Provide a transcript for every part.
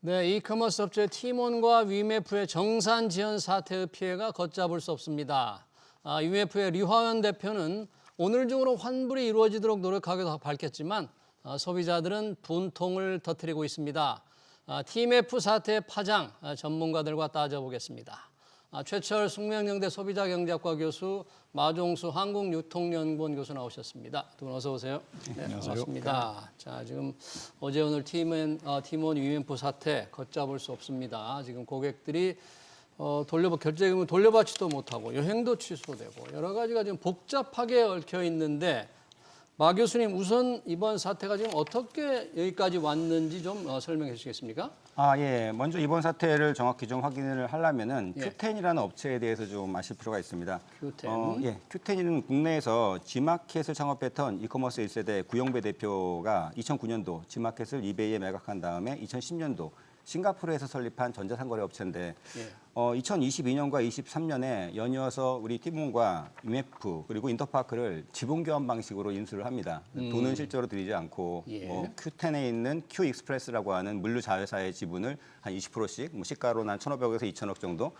네, 이커머스 업체 티몬과 위메프의 정산 지연 사태의 피해가 걷잡을 수 없습니다. 위메프의 류화연 대표는 오늘 중으로 환불이 이루어지도록 노력하기도 밝혔지만 소비자들은 분통을 터뜨리고 있습니다. TMF 사태의 파장 전문가들과 따져보겠습니다. 최철 숙명여대 소비자경제학과 교수, 마종수 한국유통연구원 교수 나오셨습니다. 두 분 어서 오세요. 네, 안녕하세요. 반갑습니다. 자, 지금 어제 오늘 티몬 위메프 사태 걷잡을 수 없습니다. 지금 고객들이 결제금을 돌려받지도 못하고 여행도 취소되고 여러 가지가 지금 복잡하게 얽혀 있는데 마 교수님 우선 이번 사태가 지금 어떻게 여기까지 왔는지 좀 설명해 주시겠습니까? 예. 먼저 이번 사태를 정확히 좀 확인을 하려면은 예. 큐텐이라는 업체에 대해서 좀 아실 필요가 있습니다. 큐텐. 큐텐은 국내에서 지마켓을 창업했던 이커머스 1세대 구영배 대표가 2009년도 지마켓을 이베이에 매각한 다음에 2010년도 싱가포르에서 설립한 전자상거래 업체인데 2022년과 23년에 연이어서 우리 티몬과 위메프 그리고 인터파크를 지분교환 방식으로 인수를 합니다. 돈은 실제로 들이지 않고 예. 큐텐에 있는 큐익스프레스라고 하는 물류 자회사의 지분을 한 20%씩 시가로는 한 1,500에서 2,000억 정도.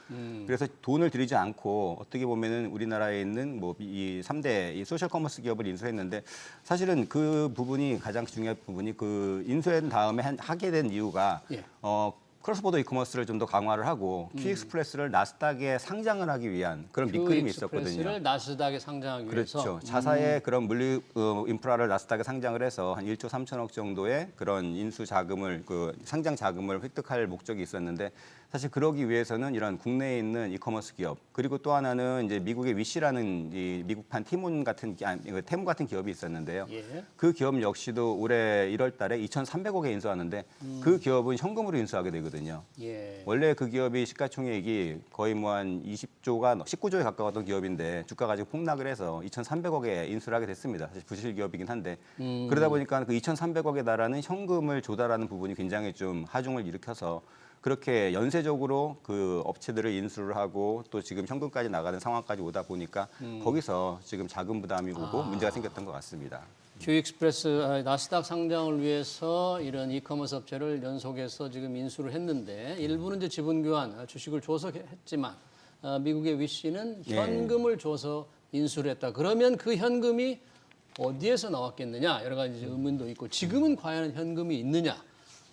그래서 돈을 들이지 않고 어떻게 보면은 우리나라에 있는 이 3대 이 소셜 커머스 기업을 인수했는데 사실은 그 부분이 가장 중요한 부분이 그 인수한 다음에 하게 된 이유가 예. 크로스보더 이커머스를 좀 더 강화를 하고 큐익스프레스를 나스닥에 상장을 하기 위한 그런 밑그림이 있었거든요. 큐익스프레스를 나스닥에 상장하기 위해서. 그렇죠. 자사의 그런 물류 인프라를 나스닥에 상장을 해서 한 1조 3천억 정도의 그런 인수 자금을 상장 자금을 획득할 목적이 있었는데 사실 그러기 위해서는 이런 국내에 있는 이커머스 기업 그리고 또 하나는 이제 미국의 위시라는 이 미국판 티몬 같은 테무 같은 기업이 있었는데요. 예. 그 기업 역시도 올해 1월달에 2,300억에 인수하는데 그 기업은 현금으로 인수하게 되거든요. 예. 원래 그 기업이 시가총액이 거의 뭐 한 19조에 가까웠던 기업인데 주가가 지금 폭락을 해서 2,300억에 인수를 하게 됐습니다. 사실 부실 기업이긴 한데 그러다 보니까 그 2,300억에 달하는 현금을 조달하는 부분이 굉장히 좀 하중을 일으켜서 그렇게 연쇄적으로 그 업체들을 인수를 하고 또 지금 현금까지 나가는 상황까지 오다 보니까 거기서 지금 자금 부담이 오고 문제가 생겼던 것 같습니다. 큐익스프레스 나스닥 상장을 위해서 이런 이커머스 업체를 연속해서 지금 인수를 했는데 일부는 이제 지분 교환 주식을 줘서 했지만 미국의 위시는 현금을 줘서 인수를 했다. 그러면 그 현금이 어디에서 나왔겠느냐 여러 가지 의문도 있고 지금은 과연 현금이 있느냐?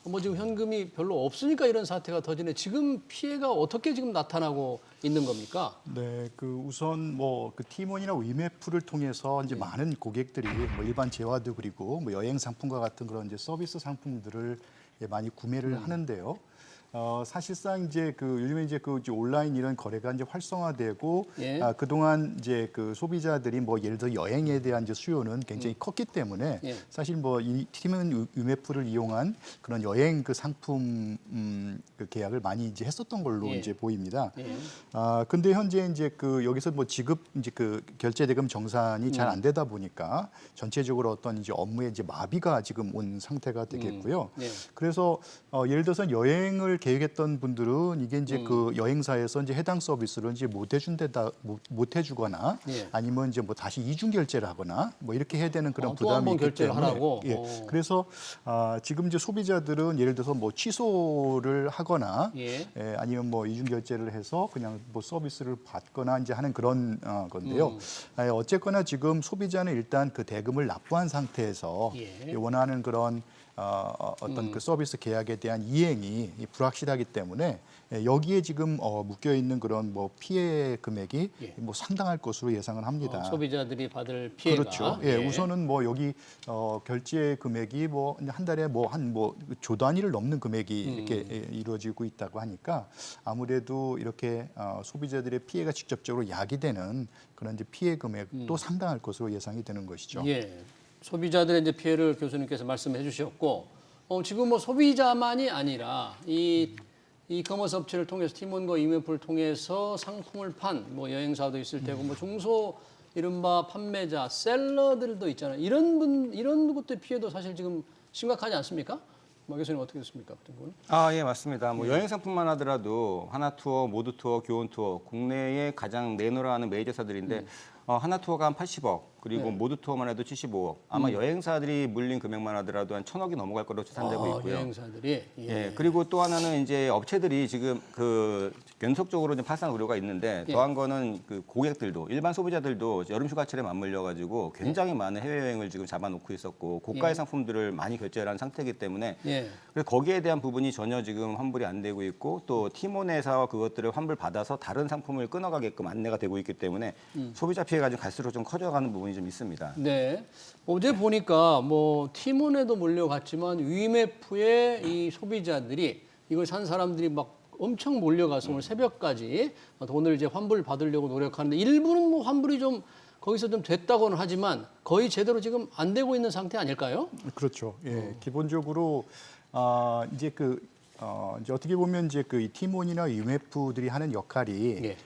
뭐 지금 현금이 별로 없으니까 이런 사태가 터지네. 지금 피해가 어떻게 지금 나타나고 있는 겁니까? 네, 우선 그 티몬이나 위메프를 통해서 이제 많은 고객들이 뭐 일반 재화도 그리고 뭐 여행 상품과 같은 그런 이제 서비스 상품들을 많이 구매를 하는데요. 사실상 이제 요즘에 이제 이제 온라인 이런 거래가 이제 활성화되고 예. 그동안 이제 소비자들이 뭐 예를 들어 여행에 대한 이제 수요는 굉장히 컸기 때문에 예. 사실 뭐 이 티몬 위메프를 이용한 그런 여행 상품 계약을 많이 이제 했었던 걸로 예. 이제 보입니다. 예. 근데 현재 이제 여기서 뭐 지급 이제 결제 대금 정산이 잘 안 되다 보니까 전체적으로 어떤 이제 업무의 이제 마비가 지금 온 상태가 되겠고요. 예. 그래서 예를 들어서 여행을 계획했던 분들은 이게 이제 여행사에서 이제 해당 서비스를 이제 못 해주거나 예. 아니면 이제 뭐 다시 이중 결제를 하거나 뭐 이렇게 해야 되는 그런 또 한 부담이 번 있기 결제를 때문에 하라고? 예. 그래서 지금 이제 소비자들은 예를 들어서 뭐 취소를 하거나 예. 아니면 뭐 이중 결제를 해서 그냥 뭐 서비스를 받거나 이제 하는 그런 건데요. 어쨌거나 지금 소비자는 일단 그 대금을 납부한 상태에서 예. 원하는 그런 어떤 그 서비스 계약에 대한 이행이 불확실하기 때문에 여기에 지금 묶여 있는 그런 뭐 피해 금액이 예. 뭐 상당할 것으로 예상을 합니다. 소비자들이 받을 피해가. 그렇죠. 예, 우선은 뭐 여기 결제 금액이 뭐 한 달에 뭐 한 조 단위를 넘는 금액이 이렇게 이루어지고 있다고 하니까 아무래도 이렇게 소비자들의 피해가 직접적으로 야기되는 그런 이제 피해 금액도 상당할 것으로 예상이 되는 것이죠. 예. 소비자들의 이제 피해를 교수님께서 말씀해 주셨고 지금 뭐 소비자만이 아니라 이커머스 업체를 통해서 티몬과 위메프를 통해서 상품을 판 뭐 여행사도 있을 테고 뭐 중소 이른바 판매자 셀러들도 있잖아요. 이런 것들 피해도 사실 지금 심각하지 않습니까? 마 교수님 어떻게 됐습니까? 같은 거는? 예, 맞습니다. 뭐 여행 상품만 하더라도 하나투어, 모두투어, 교원투어 국내에 가장 내놓으라는 메이저사들인데 하나투어가 한 80억, 그리고 네. 모두투어만 해도 75억. 아마 여행사들이 물린 금액만 하더라도 한 1,000억이 넘어갈 거로 추산되고 있고요. 여행사들이 예, 그리고 또 하나는 이제 업체들이 지금 그 연속적으로 좀 파산 우려가 있는데 더한 거는 그 고객들도 일반 소비자들도 여름 휴가철에 맞물려 가지고 굉장히 많은 해외 여행을 지금 잡아놓고 있었고 고가의 상품들을 많이 결제를 한 상태이기 때문에 예. 그래서 거기에 대한 부분이 전혀 지금 환불이 안 되고 있고 또 티몬에서 그것들을 환불 받아서 다른 상품을 끊어가게끔 안내가 되고 있기 때문에 소비자 피해가 좀 갈수록 좀 커져가는 부분이 좀 있습니다. 네. 어제 보니까 뭐 티몬에도 몰려갔지만 위메프의 이 소비자들이 이걸 산 사람들이 막 엄청 몰려가서 오늘 새벽까지 돈을 이제 환불 받으려고 노력하는데 일부는 뭐 환불이 좀 거기서 좀 됐다고는 하지만 거의 제대로 지금 안 되고 있는 상태 아닐까요? 그렇죠. 예, 기본적으로 이제 이제 어떻게 보면 이제 이 티몬이나 UMF들이 하는 역할이 예.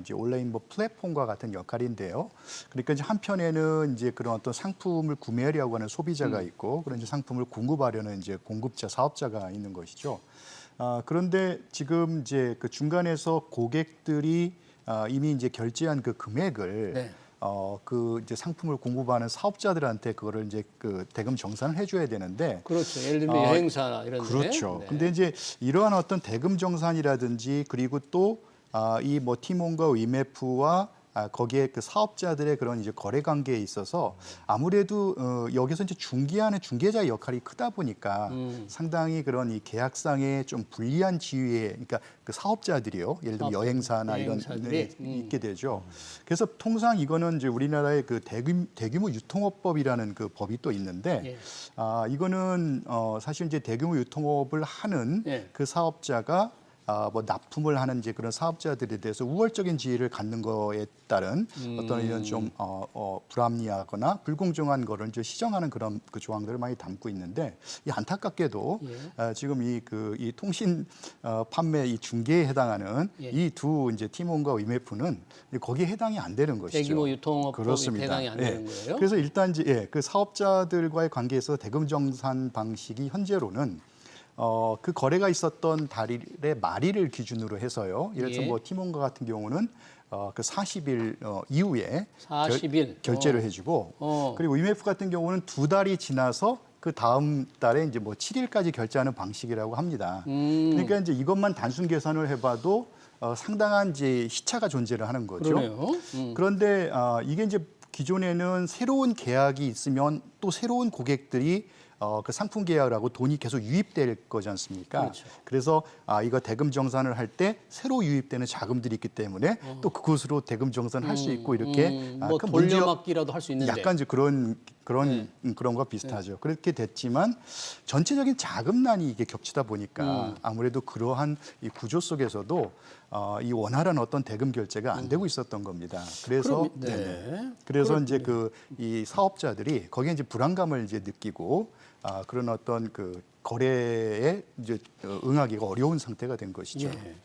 이제 온라인 뭐 플랫폼과 같은 역할인데요. 그러니까 이제 한편에는 이제 그런 어떤 상품을 구매하려고 하는 소비자가 있고 그런 이제 상품을 공급하려는 이제 공급자, 사업자가 있는 것이죠. 그런데 지금 이제 그 중간에서 고객들이 이미 이제 결제한 그 금액을 네. 그 이제 상품을 공급하는 사업자들한테 그거를 이제 그 대금 정산을 해줘야 되는데 그렇죠. 예를 들면 여행사나 이런 데. 그렇죠. 네. 근데 이제 이러한 어떤 대금 정산이라든지 그리고 또 이 뭐 티몬과 위메프와 거기에 그 사업자들의 그런 이제 거래 관계에 있어서 아무래도 여기서 이제 중개하는 중개자의 역할이 크다 보니까 상당히 그런 이 계약상의 좀 불리한 지위에 그러니까 그 사업자들이요. 예를 들면 여행사나 이런 여행사들이, 있게 되죠. 그래서 통상 이거는 이제 우리나라의 그 대규모 유통업법이라는 그 법이 또 있는데 예. 이거는 사실 이제 대규모 유통업을 하는 예. 그 사업자가 뭐 납품을 하는 이제 그런 사업자들에 대해서 우월적인 지위를 갖는 거에 따른 어떤 이런 좀 불합리하거나 불공정한 거를 이제 시정하는 그런 그 조항들을 많이 담고 있는데 이 안타깝게도 지금 이 통신 판매 이 중개에 해당하는 예. 이 두 이제 티몬과 위메프는 거기에 해당이 안 되는 것이죠. 대규모 유통업법이 그렇습니다. 해당이 안 예. 되는 거예요? 그래서 일단 이제 그 사업자들과의 관계에서 대금 정산 방식이 현재로는 그 거래가 있었던 달의 말일을 기준으로 해서요. 예를 들어서 예. 뭐 티몬과 같은 경우는 그 40일 이후에 40일. 결제를 해주고 그리고 위메프 같은 경우는 2달이 지나서 그 다음 달에 이제 뭐 7일까지 결제하는 방식이라고 합니다. 그러니까 이제 이것만 단순 계산을 해봐도 상당한 이제 시차가 존재를 하는 거죠. 그러네요. 그런데 이게 이제 기존에는 새로운 계약이 있으면 또 새로운 고객들이 그 상품 계약을 하고 돈이 계속 유입될 거지 않습니까? 그렇죠. 그래서 이거 대금 정산을 할 때 새로 유입되는 자금들이 있기 때문에 또 그것으로 대금 정산을 할 수 있고 이렇게 뭐 그 문제 돌려막기라도 할 수 있는데. 약간 이제 그런 거 비슷하죠. 그렇게 됐지만 전체적인 자금난이 이게 겹치다 보니까 아무래도 그러한 이 구조 속에서도 이 원활한 어떤 대금 결제가 안 되고 있었던 겁니다. 그래서 그래서 이제 이 사업자들이 거기에 이제 불안감을 이제 느끼고 그런 어떤 그 거래에 이제 응하기가 어려운 상태가 된 것이죠. 예.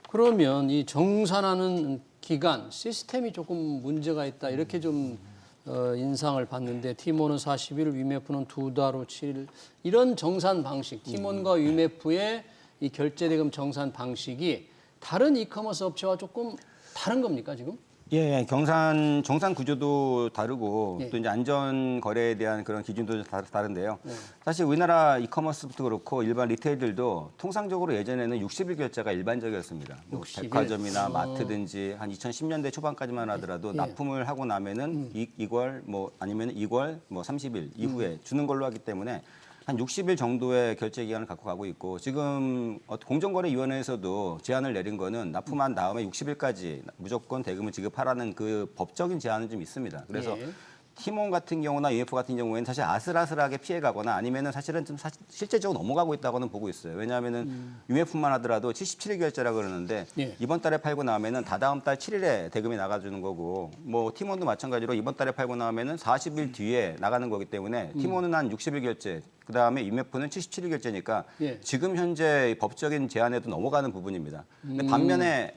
그러면 이 정산하는 기간 시스템이 조금 문제가 있다 이렇게 좀 인상을 받는데 티몬은 40일, 위메프는 2달 후 7일 이런 정산 방식, 티몬과 위메프의 이 결제대금 정산 방식이 다른 이커머스 업체와 조금 다른 겁니까 지금? 예, 정산 구조도 다르고 예. 또 이제 안전 거래에 대한 그런 기준도 다른데요. 사실 우리나라 이커머스부터 그렇고 일반 리테일들도 통상적으로 예전에는 60일 결제가 일반적이었습니다. 뭐 60일? 백화점이나 마트든지 한 2010년대 초반까지만 하더라도 납품을 하고 나면은 이걸 뭐 아니면 이걸 뭐 30일 이후에 주는 걸로 하기 때문에 한 60일 정도의 결제 기간을 갖고 가고 있고 지금 공정거래위원회에서도 제한을 내린 거는 납품한 다음에 60일까지 무조건 대금을 지급하라는 그 법적인 제한은 좀 있습니다. 그래서 예. 티몬 같은 경우나 UF 같은 경우에는 사실 아슬아슬하게 피해가거나 아니면은 사실은 좀 실제적으로 넘어가고 있다고는 보고 있어요. 왜냐하면은 UF만 하더라도 77일 결제라 그러는데 예. 이번 달에 팔고 나면은 다다음 달 7일에 대금이 나가주는 거고 뭐 티몬도 마찬가지로 이번 달에 팔고 나면은 40일 뒤에 나가는 거기 때문에 티몬은 한 60일 결제, 그 다음에 UMF는 77일 결제니까 예. 지금 현재 법적인 제한에도 넘어가는 부분입니다. 근데 반면에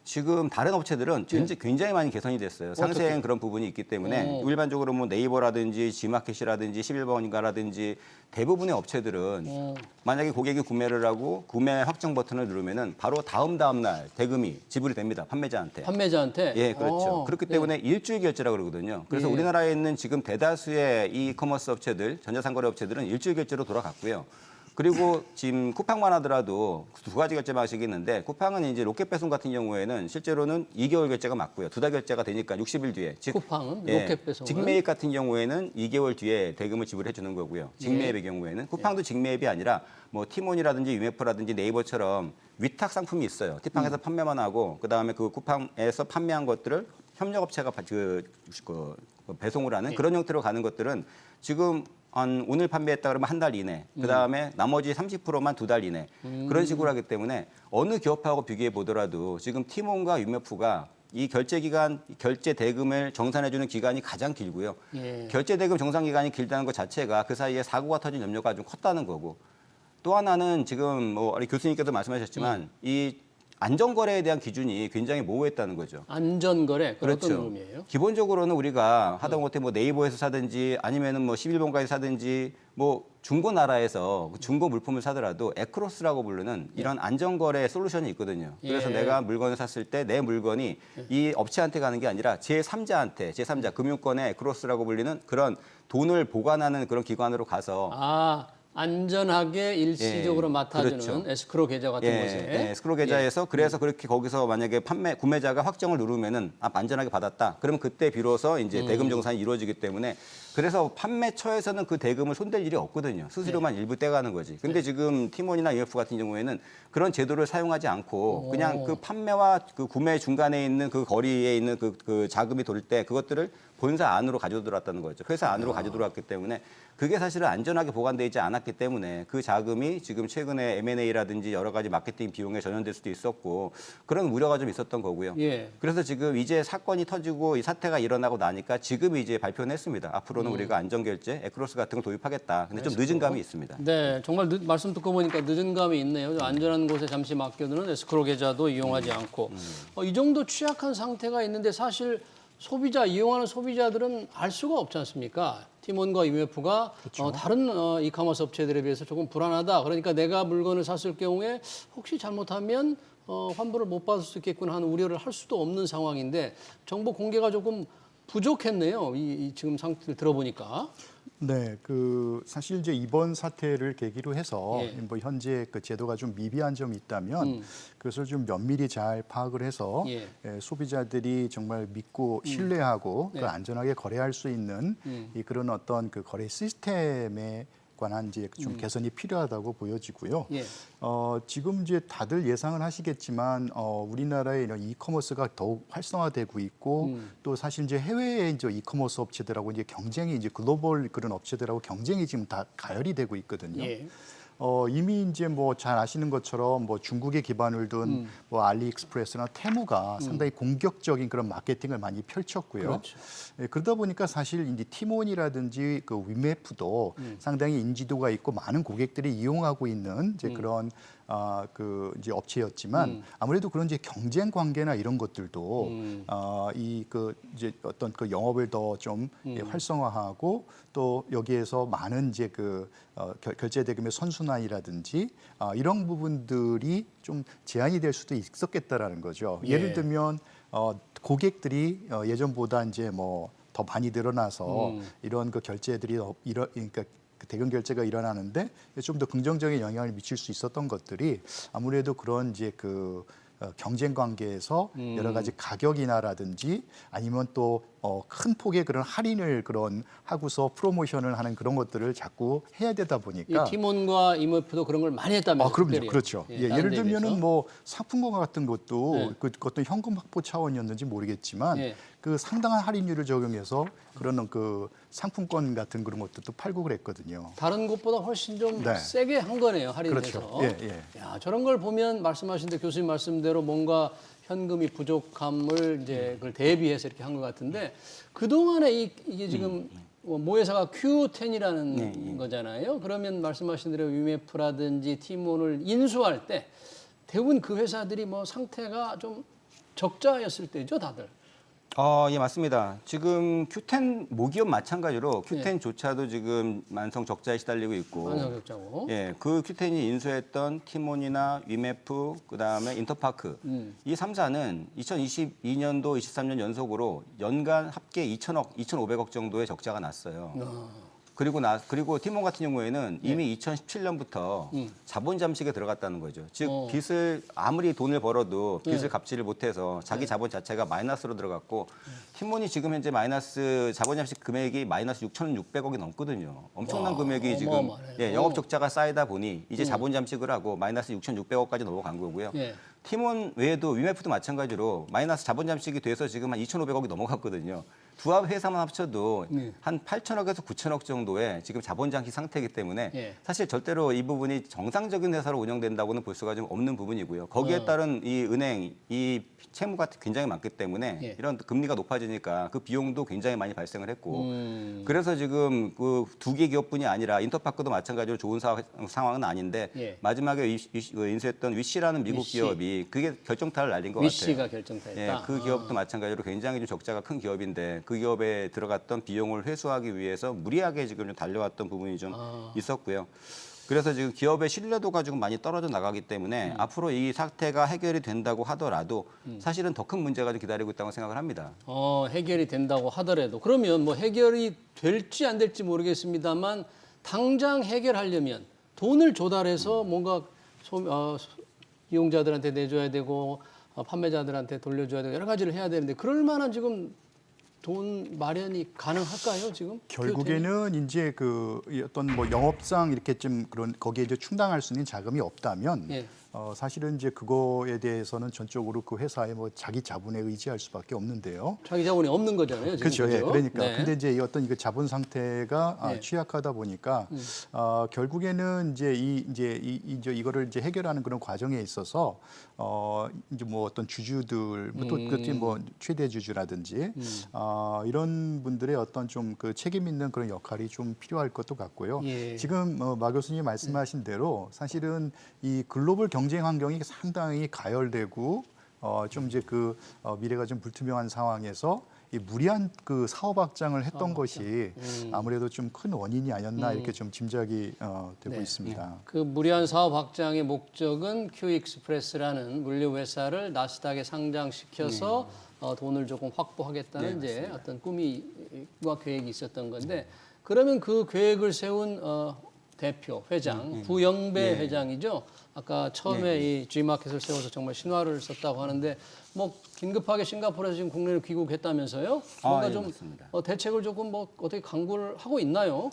지금 다른 업체들은 굉장히 많이 개선이 됐어요. 상세한 그런 부분이 있기 때문에 일반적으로 뭐 네이버라든지 지마켓이라든지 11번가라든지 대부분의 업체들은 만약에 고객이 구매를 하고 구매 확정 버튼을 누르면은 바로 다음 날 대금이 지불이 됩니다. 판매자한테. 판매자한테? 예, 그렇죠. 그렇기 때문에 일주일 결제라고 그러거든요. 그래서 우리나라에 있는 지금 대다수의 이커머스 업체들, 전자상거래 업체들은 일주일 결제로 돌아갔고요. 그리고 지금 쿠팡만 하더라도 두 가지 결제 방식이 있는데 쿠팡은 이제 로켓 배송 같은 경우에는 실제로는 2개월 결제가 맞고요. 2달 결제가 되니까 60일 뒤에. 즉, 쿠팡은 예, 로켓 배송은? 직매입 같은 경우에는 2개월 뒤에 대금을 지불해 주는 거고요. 직매입의 경우에는 쿠팡도 직매입이 아니라 뭐 티몬이라든지 유메프라든지 네이버처럼 위탁 상품이 있어요. 티팡에서 판매만 하고 그다음에 그 쿠팡에서 판매한 것들을 협력업체가 배송을 하는 그런 형태로 가는 것들은 지금 한 오늘 판매했다 그러면 한 달 이내, 그다음에 나머지 30%만 2달 이내 그런 식으로 하기 때문에 어느 기업하고 비교해 보더라도 지금 티몬과 유메프가 이 결제 기간, 결제 대금을 정산해 주는 기간이 가장 길고요. 예. 결제 대금 정산 기간이 길다는 것 자체가 그 사이에 사고가 터질 염려가 좀 컸다는 거고 또 하나는 지금 뭐 우리 교수님께도 말씀하셨지만 이 안전거래에 대한 기준이 굉장히 모호했다는 거죠. 안전거래? 그건 그렇죠. 어떤 의미예요? 기본적으로는 우리가 하다못해 뭐 네이버에서 사든지 아니면은 뭐 11번가에서 사든지 뭐 중고 나라에서 중고 물품을 사더라도 에크로스라고 부르는 이런 안전거래 솔루션이 있거든요. 그래서 예. 내가 물건을 샀을 때 내 물건이 이 업체한테 가는 게 아니라 제3자 금융권의 에크로스라고 불리는 그런 돈을 보관하는 그런 기관으로 가서 아, 안전하게 일시적으로 예, 맡아주는 그렇죠. 에스크로 계좌 같은 곳에. 예, 에스크로 계좌에서 그래서 그렇게 거기서 만약에 구매자가 확정을 누르면은 안전하게 받았다. 그러면 그때 비로소 이제 대금 정산이 이루어지기 때문에 그래서 판매처에서는 그 대금을 손댈 일이 없거든요. 수수료만 일부 떼가는 거지. 근데 지금 티몬이나 UF 같은 경우에는 그런 제도를 사용하지 않고 그냥 그 판매와 그 구매 중간에 있는 그 거리에 있는 그 자금이 돌 때 그것들을 본사 안으로 가져 들어왔다는 거죠. 회사 안으로 가져 들어왔기 때문에 그게 사실은 안전하게 보관되어 있지 않았기 때문에 그 자금이 지금 최근에 M&A라든지 여러 가지 마케팅 비용에 전환될 수도 있었고 그런 우려가 좀 있었던 거고요. 예. 그래서 지금 이제 사건이 터지고 이 사태가 일어나고 나니까 지금 이제 발표는 했습니다. 앞으로는 우리가 안전결제, 에크로스 같은 걸 도입하겠다. 근데 좀 늦은 감이 있습니다. 네, 정말 말씀 듣고 보니까 늦은 감이 있네요. 안전한 곳에 잠시 맡겨두는 에스크로 계좌도 이용하지 않고 이 정도 취약한 상태가 있는데 사실 이용하는 소비자들은 알 수가 없지 않습니까? 티몬과 UMF가 다른 이커머스 업체들에 비해서 조금 불안하다. 그러니까 내가 물건을 샀을 경우에 혹시 잘못하면 환불을 못 받을 수 있겠구나 하는 우려를 할 수도 없는 상황인데 정보 공개가 조금 부족했네요. 이 지금 상태를 들어보니까. 네, 그 사실 이제 이번 사태를 계기로 해서 예. 뭐 현재 그 제도가 좀 미비한 점이 있다면 그것을 좀 면밀히 잘 파악을 해서 예. 소비자들이 정말 믿고 신뢰하고 네. 그 안전하게 거래할 수 있는 이 그런 어떤 그 거래 시스템에 관한 이제 좀 개선이 필요하다고 보여지고요. 예. 지금 이제 다들 예상을 하시겠지만 우리나라의 이런 이커머스가 더욱 활성화되고 있고 또 사실 이제 해외의 이제 이커머스 업체들하고 이제 경쟁이 이제 글로벌 그런 업체들하고 경쟁이 지금 다 가열이 되고 있거든요. 예. 이미 이제 뭐 잘 아시는 것처럼 뭐 중국에 기반을 둔 뭐 알리익스프레스나 테무가 상당히 공격적인 그런 마케팅을 많이 펼쳤고요. 그렇죠. 예, 그러다 보니까 사실 이제 티몬이라든지 그 위메프도 상당히 인지도가 있고 많은 고객들이 이용하고 있는 이제 그런 그 이제 업체였지만 아무래도 그런 이제 경쟁 관계나 이런 것들도 이 그 이제 어떤 그 영업을 더 좀 활성화하고 또 여기에서 많은 이제 그 결제 대금의 선순환이라든지 이런 부분들이 좀 제한이 될 수도 있었겠다라는 거죠. 예. 예를 들면 고객들이 예전보다 이제 뭐 더 많이 늘어나서 이런 그 결제들이 그러니까 그 대금 결제가 일어나는데 좀 더 긍정적인 영향을 미칠 수 있었던 것들이 아무래도 그런 이제 그 경쟁 관계에서 여러 가지 가격이나라든지 아니면 또 큰 폭의 그런 할인을 그런 하고서 프로모션을 하는 그런 것들을 자꾸 해야 되다 보니까 이 티몬과 이모프도 그런 걸 많이 했다면서요. 그럼요, 특별히. 그렇죠. 예, 다른 예를 데에 들면은 비해서. 뭐 상품권 같은 것도 네. 그 어떤 현금 확보 차원이었는지 모르겠지만 예. 그 상당한 할인율을 적용해서 그런 그 상품권 같은 그런 것들도 팔고 그랬거든요. 다른 곳보다 훨씬 좀 네. 세게 한 거네요, 할인해서. 그렇죠. 예. 야, 저런 걸 보면 말씀하신 대 교수님 말씀대로 뭔가 현금이 부족함을 이제 그걸 대비해서 이렇게 한 것 같은데 그동안에 이게 지금 모 회사가 Q10이라는 거잖아요. 그러면 말씀하신 대로 UMF라든지 티몬을 인수할 때 대부분 그 회사들이 뭐 상태가 좀 적자였을 때죠, 다들. 예, 맞습니다. 지금 Q10 모기업 마찬가지로 Q10조차도 지금 만성 적자에 시달리고 있고, 완성 적자고. 예, 그 Q10이 인수했던 티몬이나 위메프, 그다음에 인터파크 이 3사는 2022년도, 23년 연속으로 연간 합계 2천억, 2,500억 정도의 적자가 났어요. 그리고 티몬 같은 경우에는 이미 2017년부터 자본 잠식에 들어갔다는 거죠. 즉 빚을 아무리 돈을 벌어도 빚을 갚지를 못해서 자기 자본 자체가 마이너스로 들어갔고 티몬이 지금 현재 마이너스 자본 잠식 금액이 마이너스 6,600억이 넘거든요. 엄청난 금액이 지금 어마어마하네요. 영업 적자가 쌓이다 보니 이제 자본 잠식을 하고 마이너스 6,600억까지 넘어간 거고요. 예. 티몬 외에도 위메프도 마찬가지로 마이너스 자본 잠식이 돼서 지금 한 2,500억이 넘어갔거든요. 두 회사만 합쳐도 한 8천억에서 9천억 정도의 지금 자본 잠식 상태이기 때문에 예. 사실 절대로 이 부분이 정상적인 회사로 운영된다고는 볼 수가 좀 없는 부분이고요. 거기에 따른 이 은행, 이 채무가 굉장히 많기 때문에 예. 이런 금리가 높아지니까 그 비용도 굉장히 많이 발생을 했고 그래서 지금 그 두 개 기업뿐이 아니라 인터파크도 마찬가지로 좋은 상황은 아닌데 예. 마지막에 인수했던 위시라는 미국 위시. 기업이 그게 결정타를 날린 것 같아요. 위시가 결정타였다. 예, 그 기업도 마찬가지로 굉장히 좀 적자가 큰 기업인데 그 기업에 들어갔던 비용을 회수하기 위해서 무리하게 지금 좀 달려왔던 부분이 좀 있었고요. 그래서 지금 기업의 신뢰도가 지금 많이 떨어져 나가기 때문에 앞으로 이 사태가 해결이 된다고 하더라도 사실은 더 큰 문제가 좀 기다리고 있다고 생각을 합니다. 해결이 된다고 하더라도 그러면 뭐 해결이 될지 안 될지 모르겠습니다만 당장 해결하려면 돈을 조달해서 뭔가 이용자들한테 내줘야 되고 판매자들한테 돌려줘야 되고 여러 가지를 해야 되는데 그럴 만한 지금 돈 마련이 가능할까요 지금? 결국에는 이제 그 어떤 뭐 영업상 이렇게 좀 그런 거기에 이제 충당할 수 있는 자금이 없다면 예. 사실은 이제 그거에 대해서는 전적으로 그 회사의 뭐 자기 자본에 의지할 수밖에 없는데요. 자기 자본이 없는 거잖아요. 지금. 그렇죠. 예, 그러니까. 네. 근데 이제 이 어떤 이거 자본 상태가 네. 취약하다 보니까 결국에는 이제 이거를 이제 해결하는 그런 과정에 있어서 이제 뭐 어떤 주주들, 또 특히 뭐 최대 주주라든지 이런 분들의 어떤 좀 그 책임 있는 그런 역할이 좀 필요할 것도 같고요. 예. 지금 마 교수님이 말씀하신 대로 사실은 이 글로벌 경쟁 환경이 상당히 가열되고 좀 이제 그 미래가 좀 불투명한 상황에서 이 무리한 그 사업 확장을 했던 것이 아무래도 좀 큰 원인이 아니었나 이렇게 좀 짐작이 되고 네. 있습니다. 그 무리한 사업 확장의 목적은 큐익스프레스라는 물류 회사를 나스닥에 상장시켜서 돈을 조금 확보하겠다는 이제 어떤 꿈과 계획이 있었던 건데 그러면 그 계획을 세운 대표 회장 부영배 회장이죠. 아까 처음에 이 G마켓을 세워서 정말 신화를 썼다고 하는데 뭐 긴급하게 싱가포르에서 지금 국내로 귀국했다면서요? 뭔가 좀 맞습니다. 대책을 조금 뭐 어떻게 강구를 하고 있나요?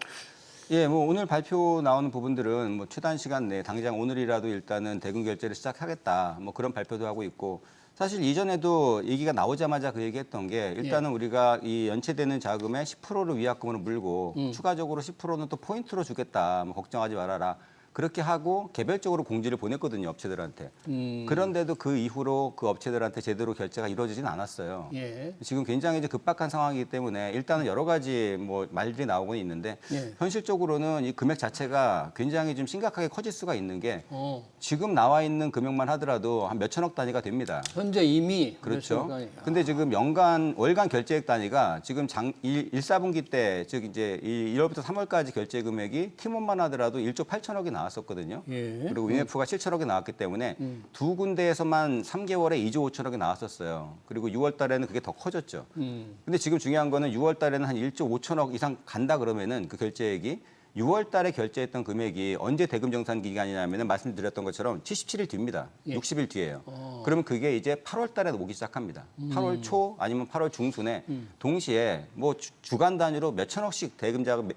예, 뭐 오늘 발표 나오는 부분들은 뭐 최단 시간 내에 당장 오늘이라도 일단은 대금 결제를 시작하겠다. 뭐 그런 발표도 하고 있고 사실 이전에도 얘기가 나오자마자 그 얘기했던 게 일단은 우리가 이 연체되는 자금의 10%를 위약금으로 물고 추가적으로 10%는 또 포인트로 주겠다. 뭐 걱정하지 말아라. 그렇게 하고 개별적으로 공지를 보냈거든요, 업체들한테. 그런데도 그 이후로 그 업체들한테 제대로 결제가 이루어지진 않았어요. 예. 지금 굉장히 이제 급박한 상황이기 때문에 일단은 여러 가지 뭐 말들이 나오고는 있는데 현실적으로는 이 금액 자체가 굉장히 좀 심각하게 커질 수가 있는 게 지금 나와 있는 금액만 하더라도 한 몇천억 단위가 됩니다. 현재 이미 그렇죠. 몇 시간이- 근데 지금 월간 결제액 단위가 지금 1사분기 때, 즉 이제 1월부터 3월까지 결제 금액이 팀원만 하더라도 1조 8천억이 나왔었거든요. 예. 그리고 위메프가 7천억이 나왔기 때문에 두 군데에서만 3개월에 2조 5천억이 나왔었어요. 그리고 6월 달에는 그게 더 커졌죠. 근데 지금 중요한 거는 6월 달에는 한 1조 5천억 이상 간다 그러면은 그 결제액이 6월 달에 결제했던 금액이 언제 대금 정산 기간이냐면은 말씀드렸던 것처럼 77일 뒤입니다. 60일 뒤에요. 그러면 그게 이제 8월 달에 오기 시작합니다. 8월 초 아니면 8월 중순에 동시에 뭐 주간 단위로 몇 천억씩 대금 자금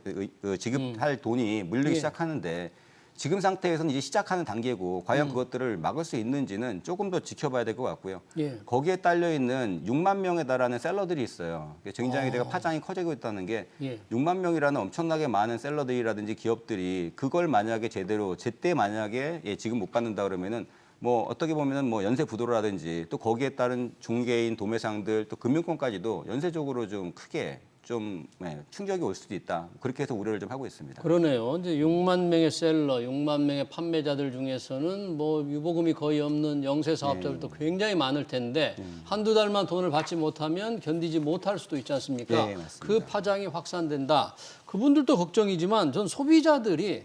지급할 돈이 물리기 시작하는데 지금 상태에서는 이제 시작하는 단계고 과연 그것들을 막을 수 있는지는 조금 더 지켜봐야 될 것 같고요. 예. 거기에 딸려 있는 6만 명에 달하는 셀러들이 있어요. 굉장히 내가 파장이 커지고 있다는 게 예. 6만 명이라는 엄청나게 많은 셀러들이라든지 기업들이 그걸 만약에 제때 만약에 지금 못 받는다 그러면은 뭐 어떻게 보면은 뭐 연쇄 부도라든지 또 거기에 따른 중개인 도매상들 또 금융권까지도 연쇄적으로 좀 크게 좀 충격이 올 수도 있다. 그렇게 해서 우려를 좀 하고 있습니다. 그러네요. 이제 6만 명의 셀러, 6만 명의 판매자들 중에서는 뭐 유보금이 거의 없는 영세 사업자들도 굉장히 많을 텐데 한두 달만 돈을 받지 못하면 견디지 못할 수도 있지 않습니까? 네, 맞습니다. 그 파장이 확산된다. 그분들도 걱정이지만 전 소비자들이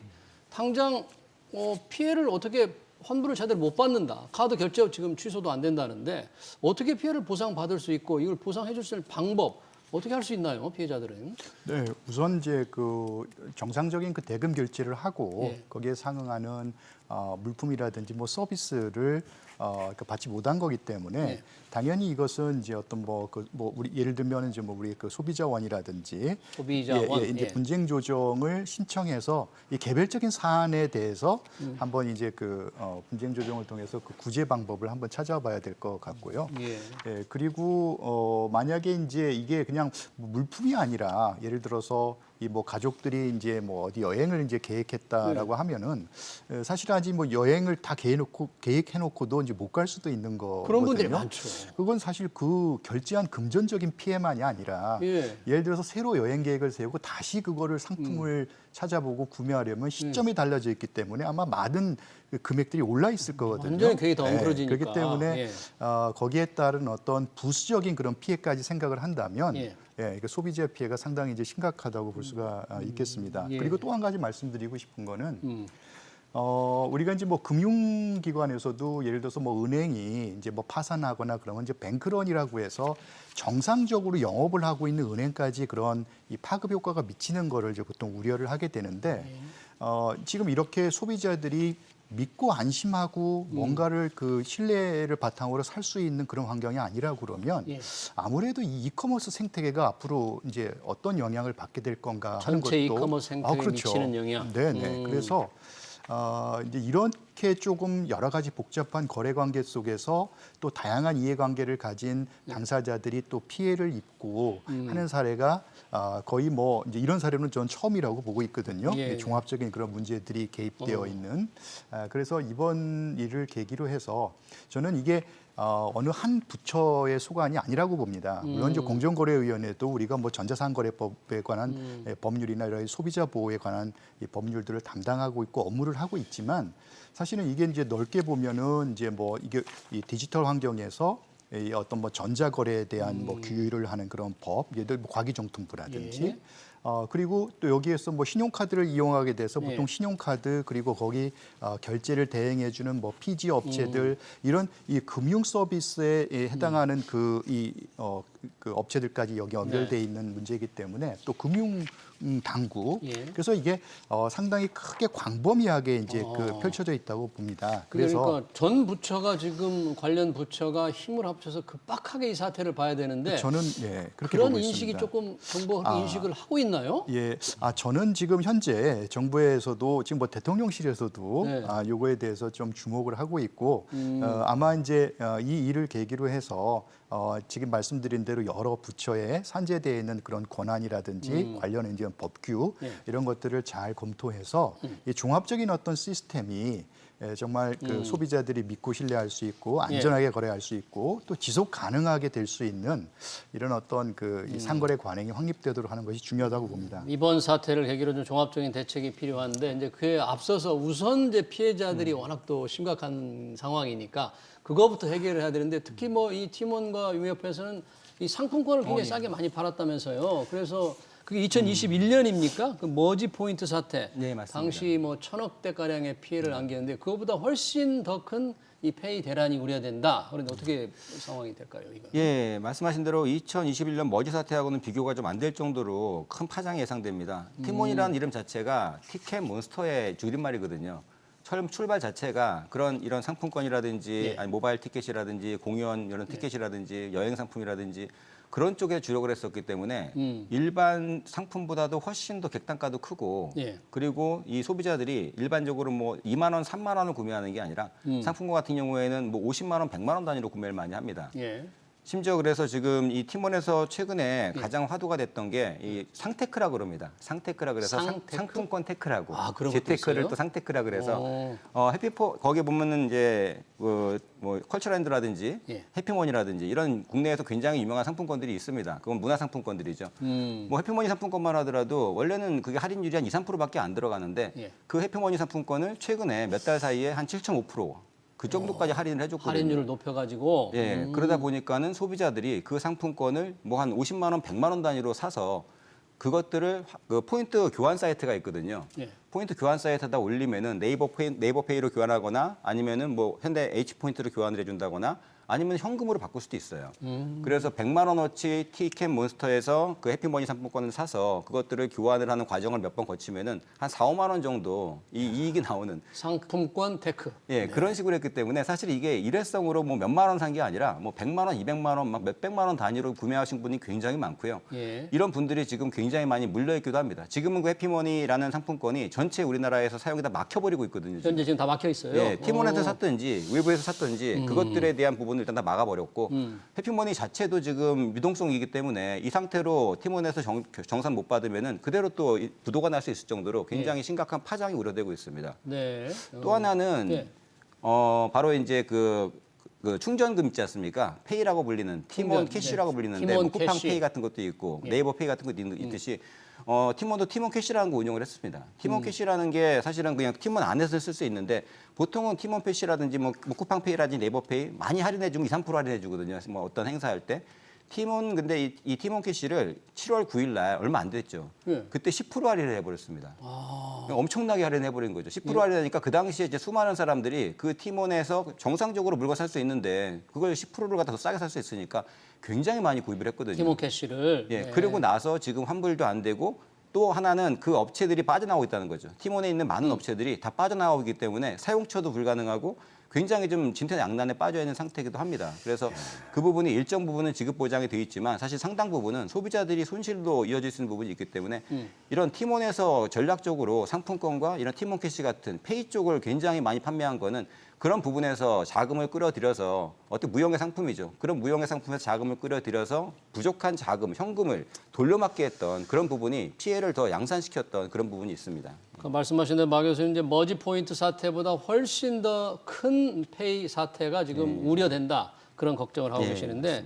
당장 피해를 어떻게 환불을 제대로 못 받는다. 카드 결제 지금 취소도 안 된다는데 어떻게 피해를 보상받을 수 있고 이걸 보상해 줄 수 있는 방법 어떻게 할 수 있나요? 피해자들은? 네, 우선 이제 그 정상적인 그 대금 결제를 하고 예. 거기에 상응하는 물품이라든지 뭐 서비스를 그러니까 받지 못한 거기 때문에 예. 당연히 이것은 이제 어떤 우리 예를 들면 이제 뭐 우리 그 소비자원이라든지 소비자원, 이제 예. 분쟁 조정을 신청해서 이 개별적인 사안에 대해서 한번 이제 그 분쟁 조정을 통해서 그 구제 방법을 한번 찾아봐야 될 것 같고요. 예. 예, 그리고 만약에 이제 이게 그냥 물품이 아니라 예를 들어서 이 뭐 가족들이 이제 뭐 어디 여행을 이제 계획했다라고 하면은 사실 아직 뭐 여행을 다 계획해놓고도 이제 못 갈 수도 있는 거거든요. 그런 분들이 많죠. 그건 사실 그 결제한 금전적인 피해만이 아니라 예. 예를 들어서 새로 여행 계획을 세우고 다시 그거를 상품을 찾아보고 구매하려면 시점이 달라져 있기 때문에 아마 많은 그 금액들이 올라 있을 거거든요. 완전히 그게 더 엉클어지니까. 그렇기 때문에 예. 거기에 따른 어떤 부수적인 그런 피해까지 생각을 한다면 예. 그 소비자 피해가 상당히 이제 심각하다고 볼 수가 있겠습니다. 예. 그리고 또 한 가지 말씀드리고 싶은 거는 우리가 이제 뭐 금융기관에서도 예를 들어서 뭐 은행이 이제 뭐 파산하거나 그러면 이제 뱅크런이라고 해서 정상적으로 영업을 하고 있는 은행까지 그런 이 파급 효과가 미치는 거를 이제 보통 우려를 하게 되는데 지금 이렇게 소비자들이 믿고 안심하고 뭔가를 그 신뢰를 바탕으로 살 수 있는 그런 환경이 아니라 그러면 예. 아무래도 이 이커머스 생태계가 앞으로 이제 어떤 영향을 받게 될 건가 하는 것도 전체 이커머스 생태계에 그렇죠. 미치는 영향. 네네. 그래서 이제 이렇게 조금 여러 가지 복잡한 거래 관계 속에서 또 다양한 이해관계를 가진 당사자들이 또 피해를 입고 하는 사례가 거의 뭐 이제 이런 사례는 전 처음이라고 보고 있거든요. 예. 종합적인 그런 문제들이 개입되어 있는. 그래서 이번 일을 계기로 해서 저는 이게 어느 한 부처의 소관이 아니라고 봅니다. 물론 이제 공정거래위원회도 우리가 뭐 전자상거래법에 관한 법률이나 이런 소비자 보호에 관한 이 법률들을 담당하고 있고 업무를 하고 있지만 사실은 이게 이제 넓게 보면은 이제 뭐 이게 이 디지털 환경에서 이 어떤 뭐 전자거래에 대한 뭐 규율을 하는 그런 법, 예를 들어 뭐 과기정통부라든지. 예. 그리고 또 여기에서 뭐 신용카드를 이용하게 돼서 보통 예. 신용카드 그리고 거기 결제를 대행해주는 뭐 피지 업체들 이런 이 금융 서비스에 해당하는 그 업체들까지 여기 연결돼 있는 문제이기 때문에 또 금융 당국 예. 그래서 이게 상당히 크게 광범위하게 이제 그 펼쳐져 있다고 봅니다. 그러니까 전 부처가 지금 관련 부처가 힘을 합쳐서 급박하게 이 사태를 봐야 되는데 저는 그렇게 그런 보고 인식이 있습니다. 조금 정부가 인식을 하고 있나요? 예, 저는 지금 현재 정부에서도 지금 뭐 대통령실에서도 네. 요거에 대해서 좀 주목을 하고 있고 아마 이제 이 일을 계기로 해서 지금 말씀드린 대로 여러 부처에 산재되어 있는 그런 권한이라든지 관련 이제 법규 네. 이런 것들을 잘 검토해서 이 종합적인 어떤 시스템이 정말 그 소비자들이 믿고 신뢰할 수 있고 안전하게 거래할 수 있고 또 지속 가능하게 될 수 있는 이런 어떤 그 이 상거래 관행이 확립되도록 하는 것이 중요하다고 봅니다. 이번 사태를 계기로 좀 종합적인 대책이 필요한데 이제 그에 앞서서 우선 이제 피해자들이 워낙 또 심각한 상황이니까 그거부터 해결을 해야 되는데 특히 뭐 이 팀원과 유미협회에서는 이 상품권을 굉장히 싸게 많이 팔았다면서요. 그래서 그게 2021년입니까? 그 머지 포인트 사태. 네, 맞습니다. 당시 뭐 1,000억대 가량의 피해를 안겼는데 그거보다 훨씬 더 큰 이 페이 대란이 우려된다. 그런데 어떻게 상황이 될까요, 이건? 예, 말씀하신 대로 2021년 머지 사태하고는 비교가 좀 안 될 정도로 큰 파장이 예상됩니다. 티몬이라는 이름 자체가 티켓 몬스터의 줄임말이거든요. 처음 출발 자체가 이런 상품권이라든지 아니 모바일 티켓이라든지 공연 이런 티켓이라든지 여행 상품이라든지 그런 쪽에 주력을 했었기 때문에 일반 상품보다도 훨씬 더 객단가도 크고 예. 그리고 이 소비자들이 일반적으로 뭐 2만 원, 3만 원을 구매하는 게 아니라 상품권 같은 경우에는 뭐 50만 원, 100만 원 단위로 구매를 많이 합니다. 예. 심지어 그래서 지금 이 팀원에서 최근에 가장 화두가 됐던 게 이 상테크라 그럽니다. 상테크라 그래서 상테크? 상품권 테크라고. 아, 그런 것도 재테크를 있어요? 또 상테크라 그래서 오. 해피포 거기에 보면은 이제 뭐 컬처랜드라든지 예. 해피머니라든지 이런 국내에서 굉장히 유명한 상품권들이 있습니다. 그건 문화 상품권들이죠. 뭐 해피머니 상품권만 하더라도 원래는 그게 할인율이 한 2, 3%밖에 안 들어가는데 예. 그 해피머니 상품권을 최근에 몇 달 사이에 한 7.5%. 그 정도까지 할인을 해줬거든요. 할인율을 높여가지고 예, 그러다 보니까는 소비자들이 그 상품권을 뭐 한 50만 원, 100만 원 단위로 사서 그것들을 그 포인트 교환 사이트가 있거든요. 예. 포인트 교환 사이트에다 올리면은 네이버 페이로 교환하거나 아니면은 뭐 현대 H 포인트로 교환을 해준다거나 아니면 현금으로 바꿀 수도 있어요. 그래서 100만 원어치 티켓 몬스터에서 그 해피머니 상품권을 사서 그것들을 교환을 하는 과정을 몇 번 거치면은 한 4, 5만 원 정도 이 이익이 나오는 상품권 테크. 예, 그런 식으로 했기 때문에 사실 이게 일회성으로 뭐 몇만 원 산 게 아니라 뭐 100만 원, 200만 원, 막 몇백만 원 단위로 구매하신 분이 굉장히 많고요. 예. 이런 분들이 지금 굉장히 많이 물려 있기도 합니다. 지금은 그 해피머니라는 상품권이 전체 우리나라에서 사용이 다 막혀버리고 있거든요. 지금. 현재 지금 다 막혀 있어요. 예, 팀원에서 오. 샀든지 외부에서 샀든지 그것들에 대한 부분을 일단 다 막아버렸고 해피머니 자체도 지금 유동성이기 때문에 이 상태로 팀원에서 정산 못 받으면은 그대로 또 부도가 날 수 있을 정도로 굉장히 심각한 파장이 우려되고 있습니다. 네. 또 하나는 예. 바로 이제 그 충전금 있지 않습니까? 페이라고 불리는 팀원 충전, 캐시라고 네. 불리는데 팀원 뭐 쿠팡 캐시. 페이 같은 것도 있고 예. 네이버 페이 같은 것도 있듯이 팀원도 팀원 캐시라는 거 운영을 했습니다. 팀원 캐시라는 게 사실은 그냥 팀원 안에서 쓸 수 있는데 보통은 팀원 캐시라든지 뭐 쿠팡 페이라든지 네이버 페이 많이 할인해 주면 2, 3% 할인해 주거든요. 뭐 어떤 행사할 때. 팀원 근데 이 팀원 캐시를 7월 9일 날 얼마 안 됐죠. 예. 그때 10% 할인을 해버렸습니다. 아. 엄청나게 할인해버린 거죠. 10% 할인하니까 그 당시에 이제 수많은 사람들이 그 팀원에서 정상적으로 물건 살 수 있는데 그걸 10%를 갖다 더 싸게 살 수 있으니까 굉장히 많이 구입을 했거든요. 팀원 캐시를. 예, 네. 그리고 나서 지금 환불도 안 되고 또 하나는 그 업체들이 빠져나오고 있다는 거죠. 팀원에 있는 많은 업체들이 다 빠져나오기 때문에 사용처도 불가능하고 굉장히 좀 진퇴양난에 빠져 있는 상태이기도 합니다. 그래서 그 부분이 일정 부분은 지급 보장이 돼 있지만 사실 상당 부분은 소비자들이 손실도 이어질 수 있는 부분이 있기 때문에 이런 팀원에서 전략적으로 상품권과 이런 팀원 캐시 같은 페이 쪽을 굉장히 많이 판매한 거는 그런 부분에서 자금을 끌어들여서 어떤 무형의 상품이죠. 그런 무형의 상품에서 자금을 끌어들여서 부족한 자금, 현금을 돌려막게 했던 그런 부분이 피해를 더 양산시켰던 그런 부분이 있습니다. 그 말씀하신 대로 막 교수님 이제 머지 포인트 사태보다 훨씬 더 큰 페이 사태가 지금 우려된다 그런 걱정을 하고 예, 계시는데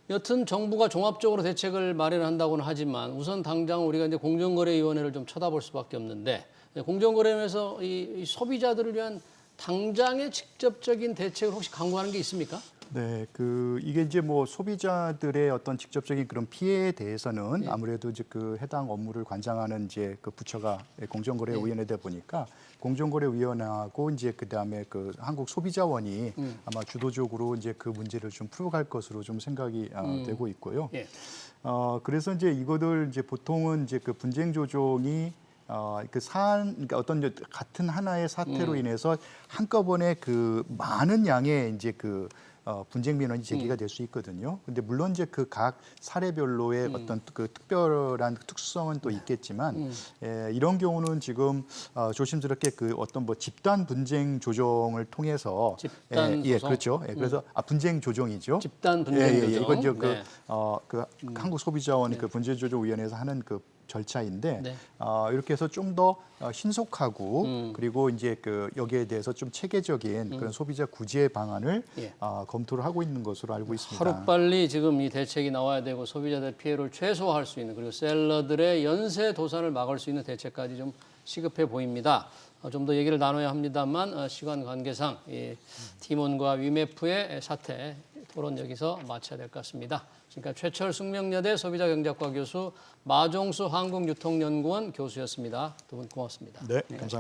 여튼 정부가 종합적으로 대책을 마련한다고는 하지만 우선 당장 우리가 이제 공정거래위원회를 좀 쳐다볼 수밖에 없는데 공정거래위원회에서 이 소비자들을 위한 당장의 직접적인 대책을 혹시 강구하는 게 있습니까? 네, 이게 이제 뭐 소비자들의 어떤 직접적인 그런 피해에 대해서는 아무래도 이제 그 해당 업무를 관장하는 이제 그 부처가 공정거래위원회다 보니까 공정거래위원회하고 이제 그다음에 그 한국소비자원이 아마 주도적으로 이제 그 문제를 좀 풀어갈 것으로 좀 생각이 되고 있고요. 예. 그래서 이제 이거를 이제 보통은 이제 그 분쟁 조정이 그러니까 어떤 이제 같은 하나의 사태로 인해서 한꺼번에 그 많은 양의 이제 그 분쟁 민원이 제기가 될 수 있거든요. 근데 물론 이제 그 각 사례별로의 어떤 그 특별한 특수성은 또 있겠지만 이런 경우는 지금 조심스럽게 그 어떤 뭐 집단 분쟁 조정을 통해서 집단 예, 소송? 그렇죠. 예, 그래서 분쟁 조정이죠. 집단 분쟁 조정. 이건 이제 네. 그 한국 소비자원 그 분쟁 조정 위원회에서 하는 그 절차인데 네. 이렇게 해서 좀 더 신속하고 그리고 이제 그 여기에 대해서 좀 체계적인 그런 소비자 구제 방안을 예. 검토를 하고 있는 것으로 알고 있습니다. 하루빨리 지금 이 대책이 나와야 되고 소비자들 피해를 최소화할 수 있는 그리고 셀러들의 연쇄 도산을 막을 수 있는 대책까지 좀 시급해 보입니다. 좀 더 얘기를 나눠야 합니다만 시간 관계상 이 팀원과 위메프의 사태 토론 여기서 마쳐야 될 것 같습니다. 지금까지 최철 숙명여대 소비자경제학과 교수 마종수 한국유통연구원 교수였습니다. 두 분 고맙습니다. 네, 감사합니다.